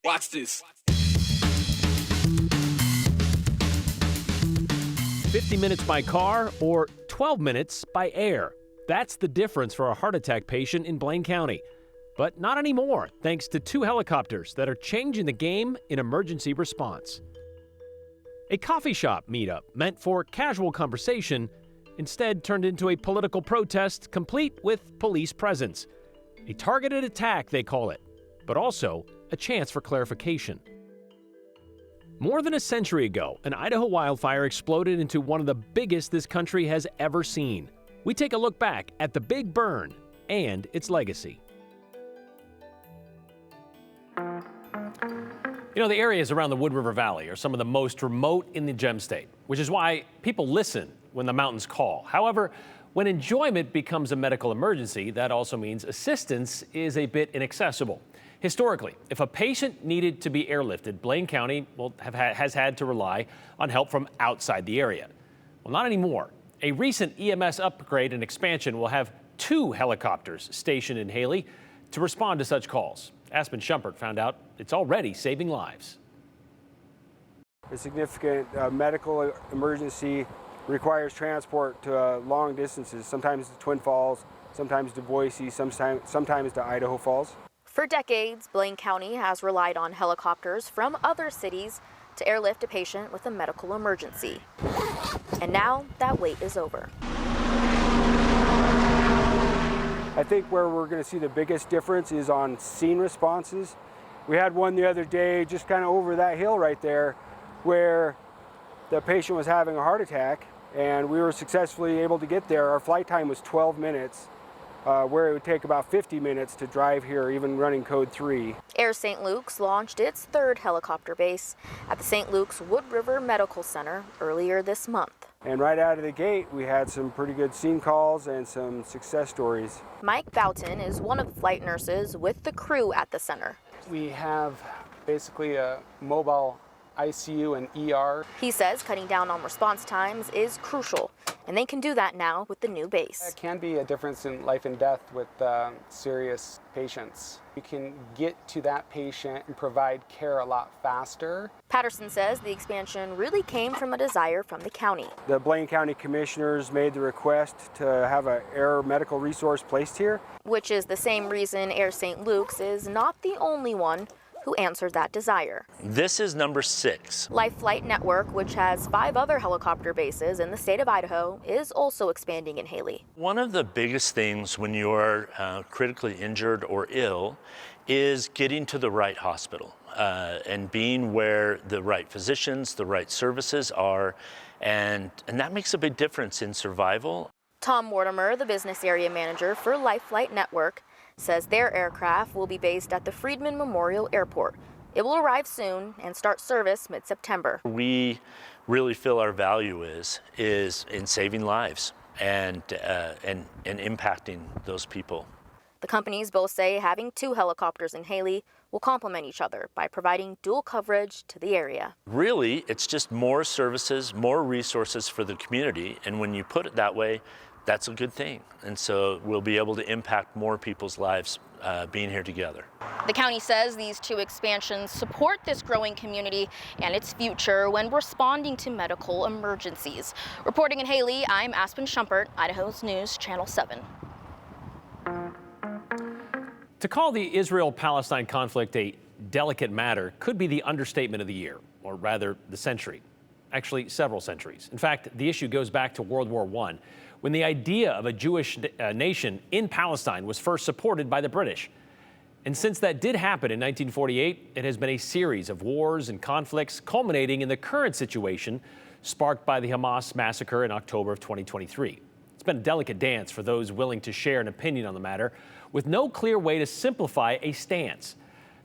Watch this. 50 minutes by car or 12 minutes by air. That's the difference for a heart attack patient in Blaine County. But not anymore, thanks to 2 helicopters that are changing the game in emergency response. A coffee shop meetup meant for casual conversation instead turned into a political protest complete with police presence. A targeted attack, they call it, but also a chance for clarification. More than a century ago, an Idaho wildfire exploded into one of the biggest this country has ever seen. We take a look back at the Big Burn and its legacy. You know, the areas around the Wood River Valley are some of the most remote in the Gem State, which is why people listen when the mountains call. However, when enjoyment becomes a medical emergency, that also means assistance is a bit inaccessible. Historically, if a patient needed to be airlifted, Blaine County has had to rely on help from outside the area. Well, not anymore. A recent EMS upgrade and expansion will have 2 helicopters stationed in Haley to respond to such calls. Aspen Shumpert found out it's already saving lives. A significant medical emergency requires transport to long distances, sometimes to Twin Falls, sometimes to Boise, sometimes to Idaho Falls. For decades, Blaine County has relied on helicopters from other cities to airlift a patient with a medical emergency. And now that wait is over. I think where we're going to see the biggest difference is on scene responses. We had one the other day just kind of over that hill right there where the patient was having a heart attack and we were successfully able to get there. Our flight time was 12 minutes. Where it would take about 50 minutes to drive here, even running code 3. Air St. Luke's launched its 3rd helicopter base at the St. Luke's Wood River Medical Center earlier this month. And right out of the gate, we had some pretty good scene calls and some success stories. Mike Boughton is one of the flight nurses with the crew at the center. We have basically a mobile ICU and ER. He says cutting down on response times is crucial, and they can do that now with the new base. It can be a difference in life and death with serious patients. You can get to that patient and provide care a lot faster. Patterson says the expansion really came from a desire from the county. The Blaine County Commissioners made the request to have an air medical resource placed here. Which is the same reason Air St. Luke's is not the only one who answered that desire. This is number 6. Life Flight Network, which has 5 other helicopter bases in the state of Idaho, is also expanding in Haley. One of the biggest things when you're critically injured or ill is getting to the right hospital and being where the right physicians, the right services are, and that makes a big difference in survival. Tom Mortimer, the business area manager for Life Flight Network, says their aircraft will be based at the Friedman Memorial Airport. It will arrive soon and start service mid-September. We really feel our value is in saving lives and impacting those people. The companies both say having 2 helicopters in Haley will complement each other by providing dual coverage to the area. Really, it's just more services, more resources for the community, and when you put it that way, that's a good thing. And so we'll be able to impact more people's lives being here together. The county says these 2 expansions support this growing community and its future when responding to medical emergencies. Reporting in Haley, I'm Aspen Shumpert, Idaho's News Channel 7. To call the Israel-Palestine conflict a delicate matter could be the understatement of the year, or rather the century. Actually, several centuries. In fact, the issue goes back to World War I, when the idea of a Jewish nation in Palestine was first supported by the British. And since that did happen in 1948, it has been a series of wars and conflicts culminating in the current situation sparked by the Hamas massacre in October of 2023. It's been a delicate dance for those willing to share an opinion on the matter, with no clear way to simplify a stance.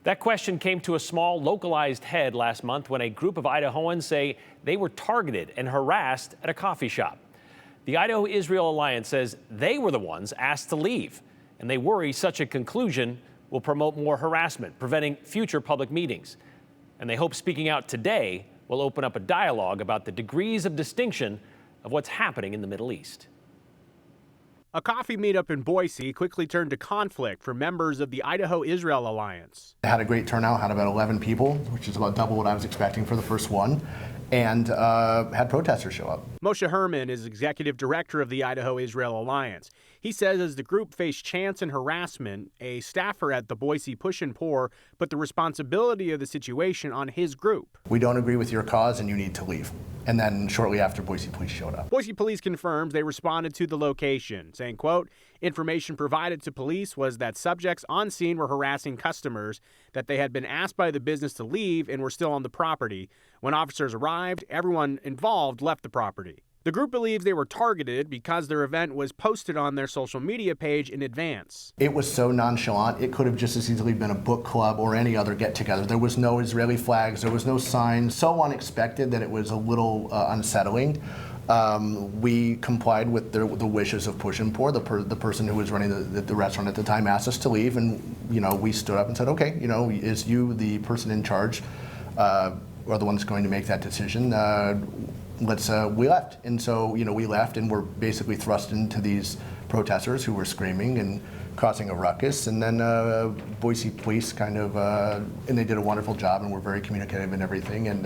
That question came to a small, localized head last month when a group of Idahoans say they were targeted and harassed at a coffee shop. The Idaho-Israel Alliance says they were the ones asked to leave, and they worry such a conclusion will promote more harassment, preventing future public meetings. And they hope speaking out today will open up a dialogue about the degrees of distinction of what's happening in the Middle East. A coffee meetup in Boise quickly turned to conflict for members of the Idaho-Israel Alliance. Had a great turnout, had about 11 people, which is about double what I was expecting for the first one, and had protesters show up. Moshe Herman is executive director of the Idaho-Israel Alliance. He says as the group faced chants and harassment, a staffer at the Boise Push and Pour put the responsibility of the situation on his group. We don't agree with your cause and you need to leave. And then shortly after, Boise Police showed up. Boise Police confirms they responded to the location, saying, quote, information provided to police was that subjects on scene were harassing customers, that they had been asked by the business to leave and were still on the property. When officers arrived, everyone involved left the property. The group believes they were targeted because their event was posted on their social media page in advance. It was so nonchalant, it could have just as easily been a book club or any other get-together. There was no Israeli flags, there was no signs. So unexpected that it was a little unsettling. We complied with the wishes of Push and Pour. The person who was running the restaurant at the time asked us to leave, and we stood up and said, okay, is you the person in charge, or the one that's going to make that decision? We left. And so, we left and were basically thrust into these protesters who were screaming and causing a ruckus. And then Boise Police and they did a wonderful job and were very communicative and everything. And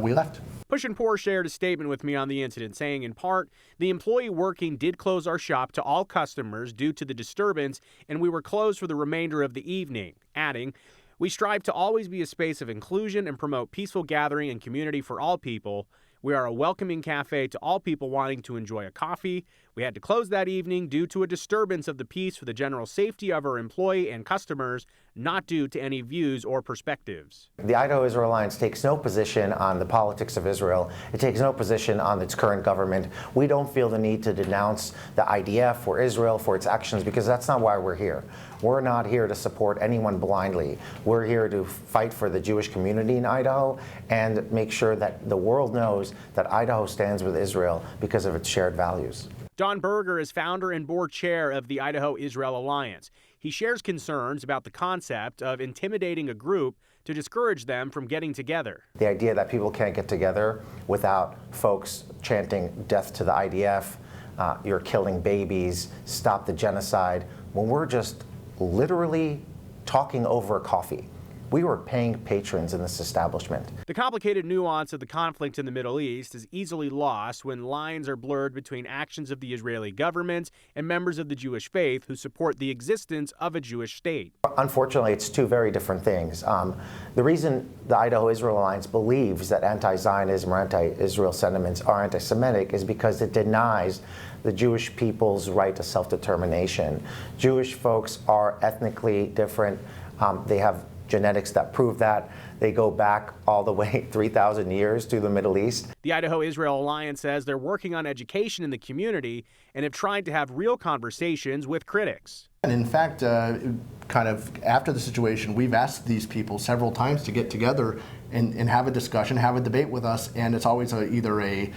we left. Push and Pour shared a statement with me on the incident, saying in part, the employee working did close our shop to all customers due to the disturbance, and we were closed for the remainder of the evening, adding, we strive to always be a space of inclusion and promote peaceful gathering and community for all people. We are a welcoming cafe to all people wanting to enjoy a coffee. We had to close that evening due to a disturbance of the peace for the general safety of our employee and customers, not due to any views or perspectives. The Idaho-Israel Alliance takes no position on the politics of Israel. It takes no position on its current government. We don't feel the need to denounce the IDF or Israel for its actions because that's not why we're here. We're not here to support anyone blindly. We're here to fight for the Jewish community in Idaho and make sure that the world knows that Idaho stands with Israel because of its shared values. Don Berger is founder and board chair of the Idaho-Israel Alliance. He shares concerns about the concept of intimidating a group to discourage them from getting together. The idea that people can't get together without folks chanting death to the IDF, you're killing babies, stop the genocide, when we're just literally talking over coffee. We were paying patrons in this establishment. The complicated nuance of the conflict in the Middle East is easily lost when lines are blurred between actions of the Israeli government and members of the Jewish faith who support the existence of a Jewish state. Unfortunately, it's two very different things. The reason the Idaho-Israel Alliance believes that anti-Zionism or anti-Israel sentiments are anti-Semitic is because it denies the Jewish people's right to self-determination. Jewish folks are ethnically different. They have genetics that prove that. They go back all the way 3,000 years to the Middle East. The Idaho-Israel Alliance says they're working on education in the community and have tried to have real conversations with critics. And in fact, kind of after the situation, we've asked these people several times to get together and have a discussion, have a debate with us, and it's always either a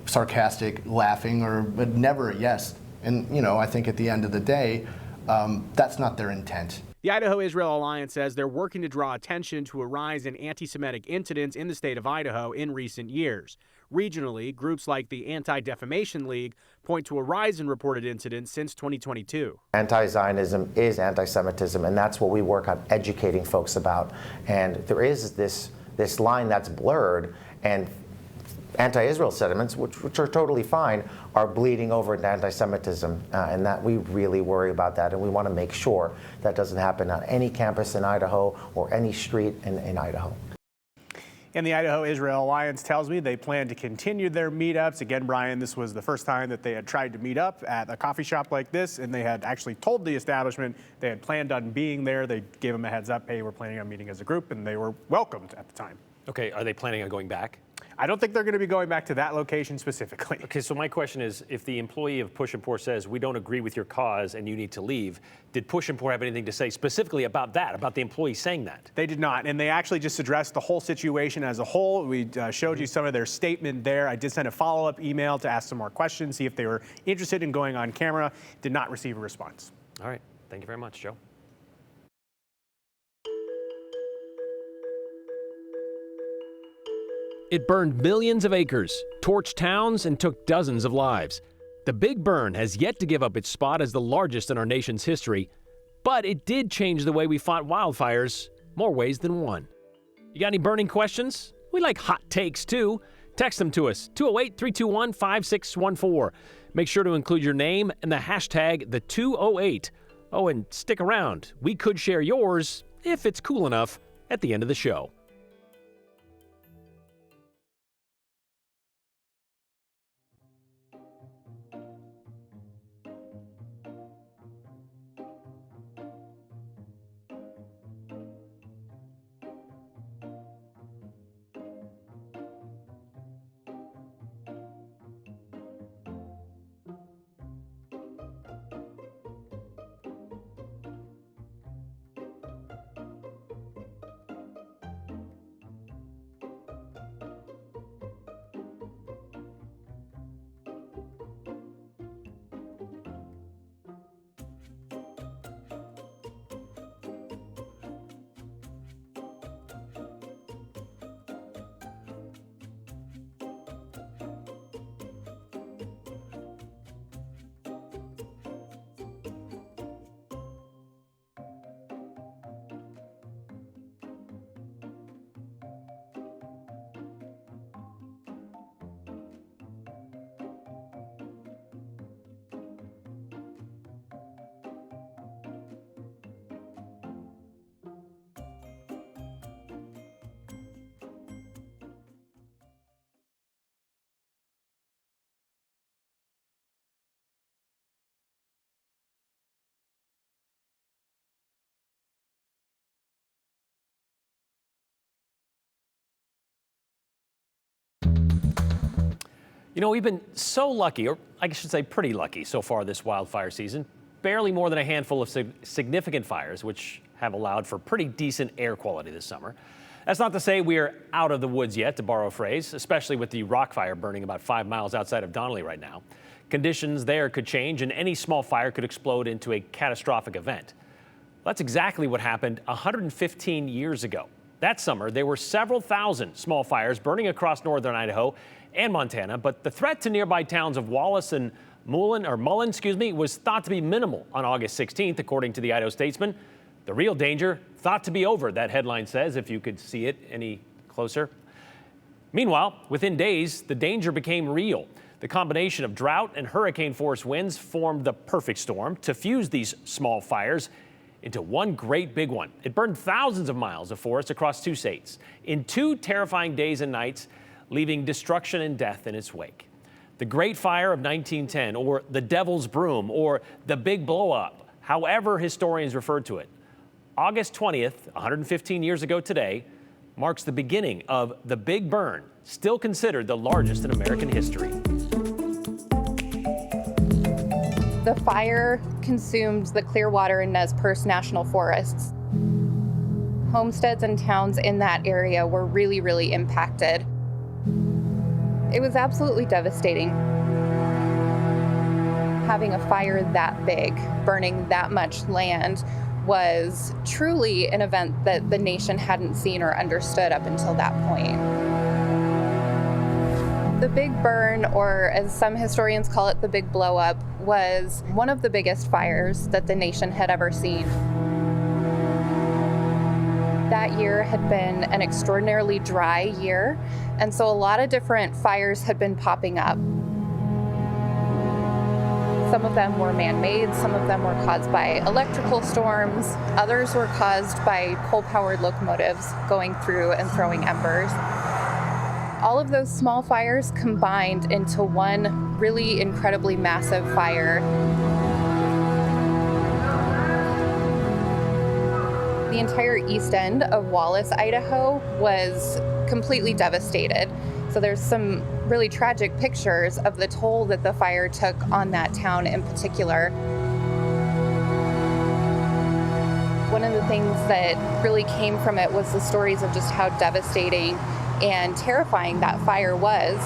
sarcastic laughing but never a yes. And I think at the end of the day, that's not their intent. The Idaho-Israel Alliance says they're working to draw attention to a rise in anti-Semitic incidents in the state of Idaho in recent years. Regionally, groups like the Anti-Defamation League point to a rise in reported incidents since 2022. Anti-Zionism is anti-Semitism, and that's what we work on educating folks about. And there is this line that's blurred, and anti-Israel sentiments, which are totally fine, are bleeding over into anti-Semitism, and that we really worry about that, and we want to make sure that doesn't happen on any campus in Idaho or any street in Idaho. And the Idaho-Israel Alliance tells me they plan to continue their meetups. Again, Brian, this was the first time that they had tried to meet up at a coffee shop like this, and they had actually told the establishment they had planned on being there. They gave them a heads up, hey, we're planning on meeting as a group, and they were welcomed at the time. Okay, are they planning on going back? I don't think they're going to be going back to that location specifically. Okay, so my question is, if the employee of Push and Pour says, we don't agree with your cause and you need to leave, did Push and Pour have anything to say specifically about that, about the employee saying that? They did not, and they actually just addressed the whole situation as a whole. We showed you some of their statement there. I did send a follow-up email to ask some more questions, see if they were interested in going on camera. Did not receive a response. All right, thank you very much, Joe. It burned millions of acres, torched towns, and took dozens of lives. The Big Burn has yet to give up its spot as the largest in our nation's history, but it did change the way we fought wildfires more ways than one. You got any burning questions? We like hot takes too. Text them to us, 208-321-5614. Make sure to include your name and the hashtag #the208. Oh, and stick around. We could share yours, if it's cool enough, at the end of the show. You know, we've been so lucky, or I should say pretty lucky so far this wildfire season. Barely more than a handful of significant fires, which have allowed for pretty decent air quality this summer. That's not to say we are out of the woods yet, to borrow a phrase, especially with the rock fire burning about 5 miles outside of Donnelly right now. Conditions there could change, and any small fire could explode into a catastrophic event. That's exactly what happened 115 years ago. That summer, there were several thousand small fires burning across northern Idaho and Montana, but the threat to nearby towns of Wallace and Mullen, was thought to be minimal on August 16th, according to the Idaho Statesman. The real danger thought to be over, that headline says, if you could see it any closer. Meanwhile, within days, the danger became real. The combination of drought and hurricane-force winds formed the perfect storm to fuse these small fires into one great big one. It burned thousands of miles of forest across 2 states in 2 terrifying days and nights, leaving destruction and death in its wake. The Great Fire of 1910, or the Devil's Broom, or the Big Blow Up, however historians refer to it. August 20th, 115 years ago today, marks the beginning of the Big Burn, still considered the largest in American history. The fire consumed the Clearwater and Nez Perce National Forests. Homesteads and towns in that area were really, really impacted. It was absolutely devastating. Having a fire that big, burning that much land, was truly an event that the nation hadn't seen or understood up until that point. The Big Burn, or as some historians call it, the Big Blow Up, was one of the biggest fires that the nation had ever seen. That year had been an extraordinarily dry year, and so a lot of different fires had been popping up. Some of them were man-made, some of them were caused by electrical storms, others were caused by coal-powered locomotives going through and throwing embers. All of those small fires combined into one really incredibly massive fire. The entire east end of Wallace, Idaho was completely devastated. So there's some really tragic pictures of the toll that the fire took on that town in particular. One of the things that really came from it was the stories of just how devastating and terrifying that fire was.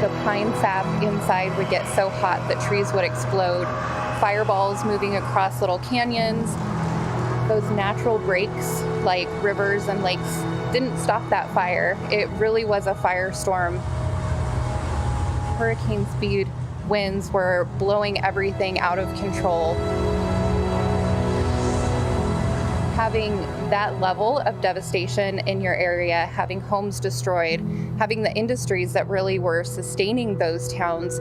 The pine sap inside would get so hot that trees would explode. Fireballs moving across little canyons. Those natural breaks like rivers and lakes didn't stop that fire. It really was a firestorm. hurricane speed winds were blowing everything out of control. Having that level of devastation in your area, having homes destroyed, having the industries that really were sustaining those towns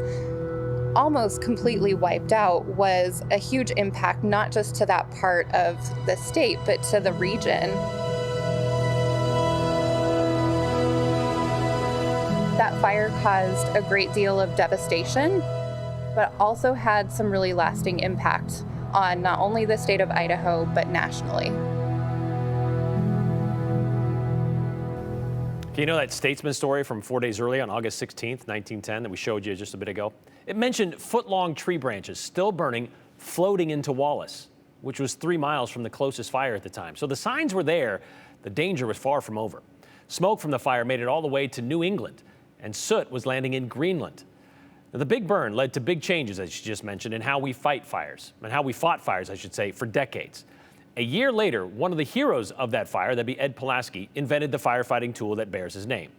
almost completely wiped out was a huge impact, not just to that part of the state, but to the region. That fire caused a great deal of devastation, but also had some really lasting impact on not only the state of Idaho, but nationally. You know that Statesman story from 4 days earlier on August 16th, 1910 that we showed you just a bit ago? It mentioned foot-long tree branches still burning, floating into Wallace, which was 3 miles from the closest fire at the time. So the signs were there. The danger was far from over. Smoke from the fire made it all the way to New England, and soot was landing in Greenland. Now, the big burn led to big changes, as you just mentioned, in how we fight fires, and how we fought fires, I should say, for decades. A year later, one of the heroes of that fire, that'd be Ed Pulaski, invented the firefighting tool that bears his name.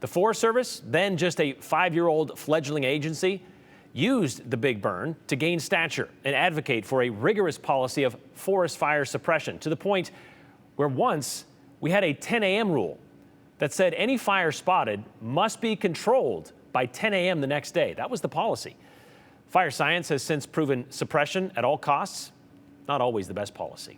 The Forest Service, then just a 5-year-old fledgling agency, used the big burn to gain stature and advocate for a rigorous policy of forest fire suppression, to the point where once we had a 10 a.m. rule that said any fire spotted must be controlled by 10 a.m. the next day. That was the policy. Fire science has since proven suppression at all costs, not always the best policy.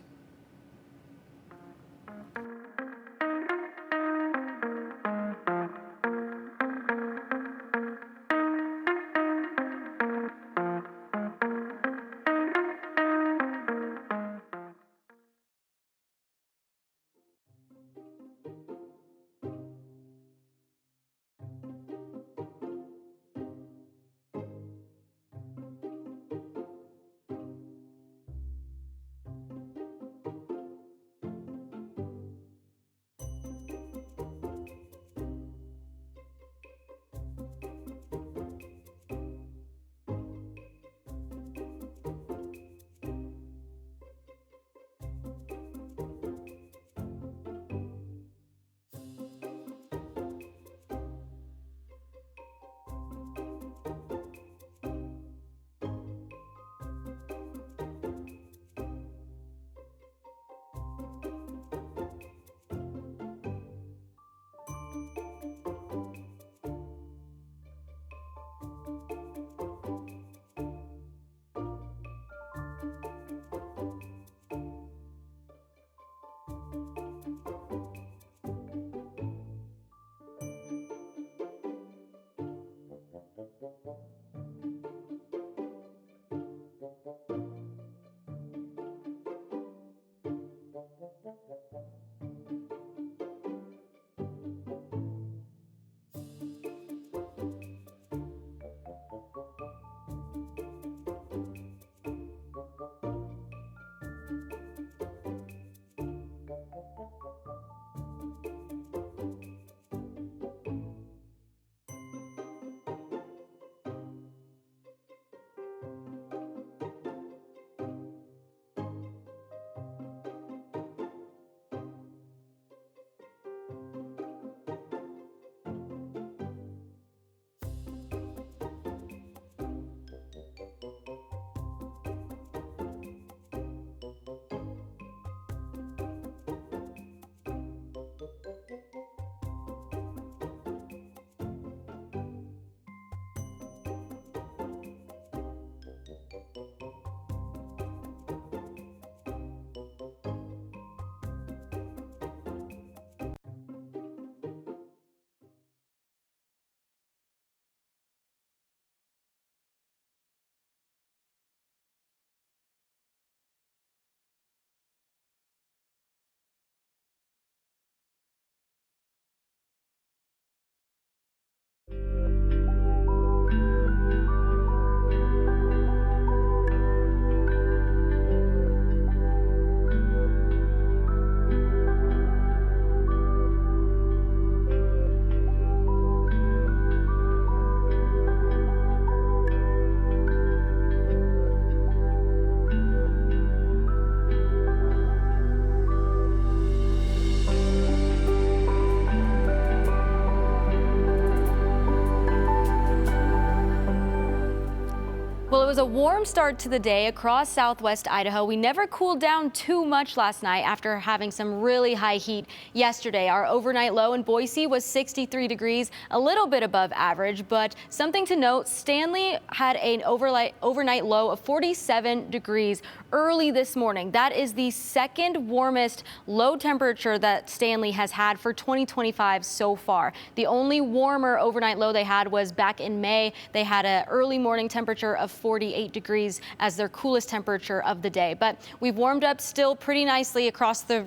Well, it was a warm start to the day across southwest Idaho. We never cooled down too much last night after having some really high heat yesterday. Our overnight low in Boise was 63 degrees, a little bit above average, but something to note, Stanley had an overnight low of 47 degrees early this morning. That is the second warmest low temperature that Stanley has had for 2025 so far. The only warmer overnight low they had was back in May. They had an early morning temperature of 48 degrees as their coolest temperature of the day. But we've warmed up still pretty nicely across the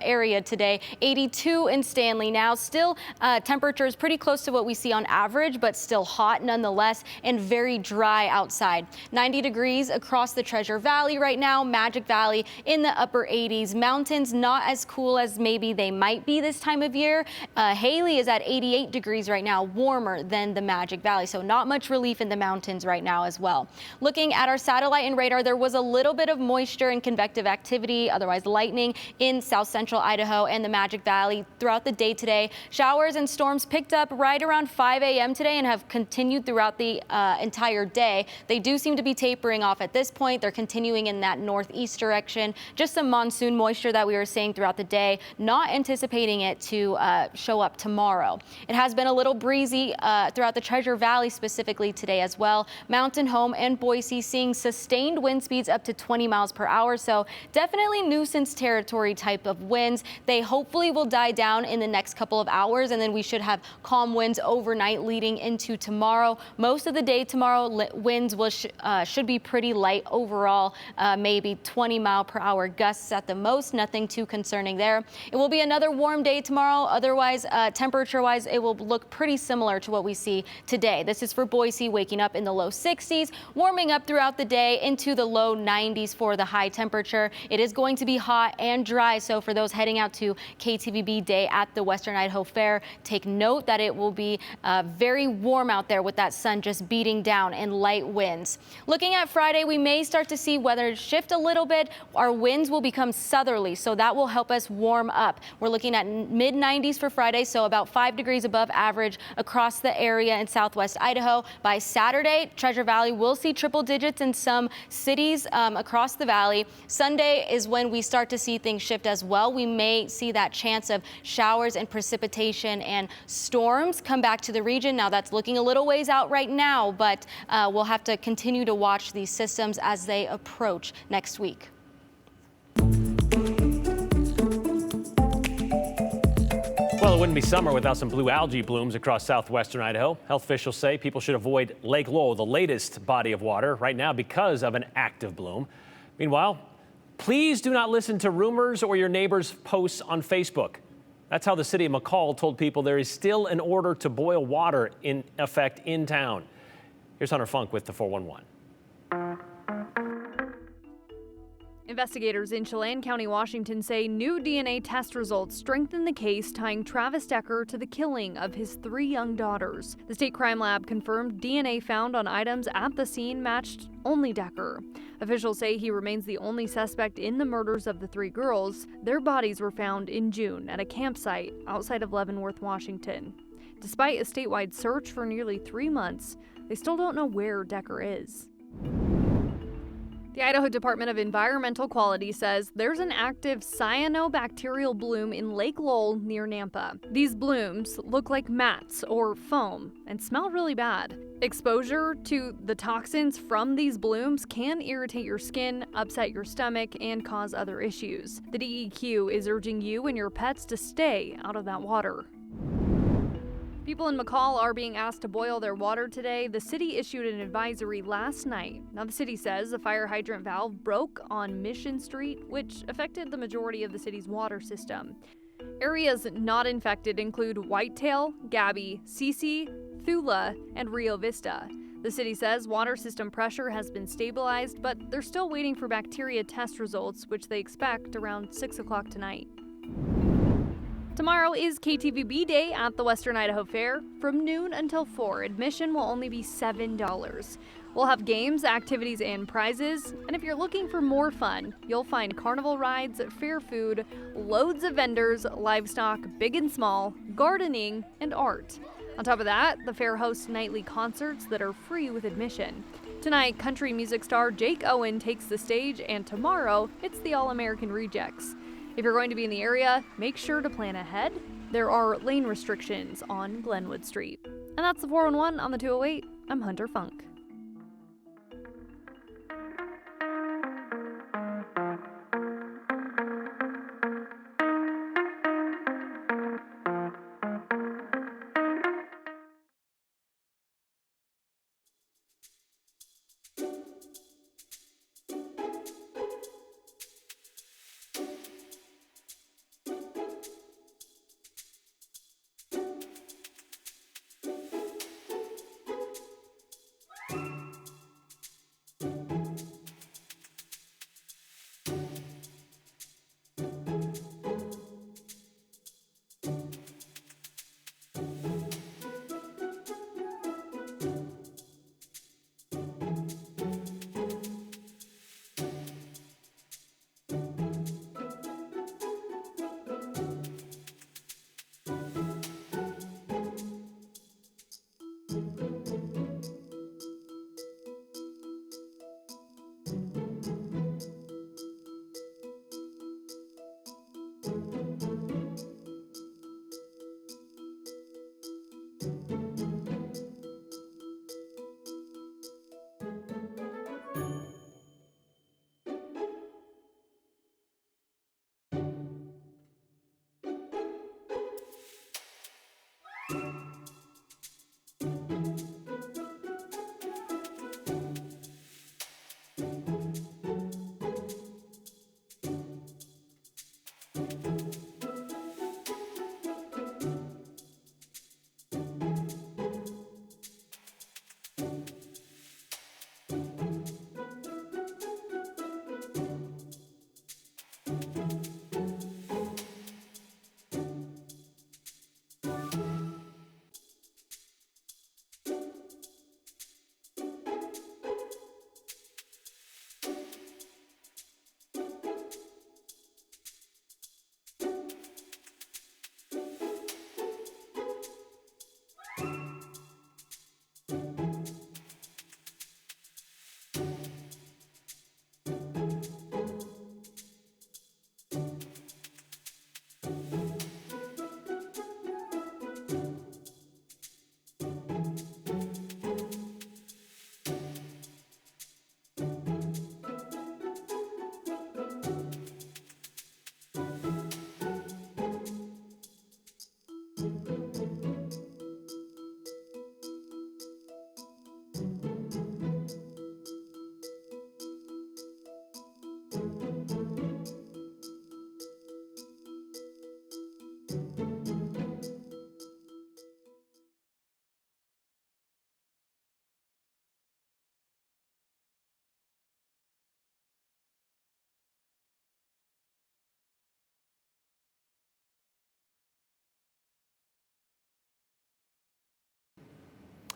area today. 82 in Stanley now. Still temperatures pretty close to what we see on average, but still hot nonetheless and very dry outside. 90 degrees across the Treasure Valley right now. Magic Valley in the upper 80s. Mountains not as cool as maybe they might be this time of year. Haley is at 88 degrees right now, warmer than the Magic Valley. So not much relief in the mountains right now as well. Looking at our satellite and radar, there was a little bit of moisture and convective activity, otherwise lightning, in south central Idaho and the Magic Valley throughout the day today. Showers and storms picked up right around 5 a.m. today and have continued throughout the entire day. They do seem to be tapering off at this point. They're continuing in that northeast direction. Just some monsoon moisture that we were seeing throughout the day, not anticipating it to show up tomorrow. It has been a little breezy throughout the Treasure Valley specifically today as well. Mountain Home and Boise seeing sustained wind speeds up to 20 miles per hour. So definitely nuisance territory type of winds. They hopefully will die down in the next couple of hours, and then we should have calm winds overnight leading into tomorrow. Most of the day tomorrow, winds should be pretty light overall, maybe 20 mile per hour gusts at the most. Nothing too concerning there. It will be another warm day tomorrow. Otherwise, temperature wise, it will look pretty similar to what we see today. This is for Boise, waking up in the low 60s, warming up throughout the day into the low 90s for the high temperature. It is going to be hot and dry, so for those heading out to KTVB Day at the Western Idaho Fair, take note that it will be very warm out there with that sun just beating down and light winds. Looking at Friday, we may start to see weather shift a little bit. Our winds will become southerly, so that will help us warm up. We're looking at mid 90s for Friday, so about 5 degrees above average across the area in southwest Idaho. By Saturday, Treasure Valley will see triple digits in some cities across the valley. Sunday is when we start to see things shift as well. We may see that chance of showers and precipitation and storms come back to the region. Now that's looking a little ways out right now, but we'll have to continue to watch these systems as they approach next week. Well, it wouldn't be summer without some blue algae blooms across southwestern Idaho. Health officials say people should avoid Lake Lowell, the latest body of water, right now because of an active bloom. Meanwhile, please do not listen to rumors or your neighbors' posts on Facebook. That's how the city of McCall told people there is still an order to boil water in effect in town. Here's Hunter Funk with the 411. Investigators in Chelan County, Washington say new DNA test results strengthen the case tying Travis Decker to the killing of his 3 young daughters. The state crime lab confirmed DNA found on items at the scene matched only Decker. Officials say he remains the only suspect in the murders of the 3 girls. Their bodies were found in June at a campsite outside of Leavenworth, Washington. Despite a statewide search for nearly 3 months, they still don't know where Decker is. The Idaho Department of Environmental Quality says there's an active cyanobacterial bloom in Lake Lowell near Nampa. These blooms look like mats or foam and smell really bad. Exposure to the toxins from these blooms can irritate your skin, upset your stomach, and cause other issues. The DEQ is urging you and your pets to stay out of that water. People in McCall are being asked to boil their water today. The city issued an advisory last night. Now, the city says a fire hydrant valve broke on Mission Street, which affected the majority of the city's water system. Areas not infected include Whitetail, Gabby, Cece, Thula, and Rio Vista. The city says water system pressure has been stabilized, but they're still waiting for bacteria test results, which they expect around 6 o'clock tonight. Tomorrow is KTVB Day at the Western Idaho Fair. From noon until 4, admission will only be $7. We'll have games, activities, and prizes. And if you're looking for more fun, you'll find carnival rides, fair food, loads of vendors, livestock, big and small, gardening, and art. On top of that, the fair hosts nightly concerts that are free with admission. Tonight, country music star Jake Owen takes the stage, and tomorrow, it's the All-American Rejects. If you're going to be in the area, make sure to plan ahead. There are lane restrictions on Glenwood Street. And that's the 411 on the 208. I'm Hunter Funk.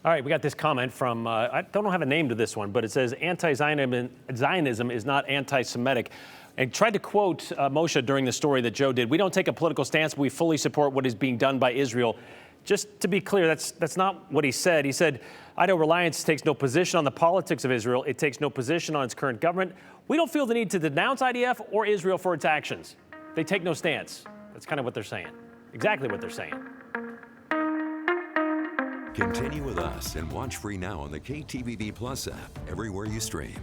All right, we got this comment from, I don't have a name to this one, but it says anti-Zionism is not anti-Semitic. And tried to quote Moshe during the story that Joe did. We don't take a political stance, but we fully support what is being done by Israel. Just to be clear, that's not what he said. He said, Idaho Reliance takes no position on the politics of Israel. It takes no position on its current government. We don't feel the need to denounce IDF or Israel for its actions. They take no stance. That's kind of what they're saying. Exactly what they're saying. Continue with us and watch free now on the KTVB Plus app everywhere you stream.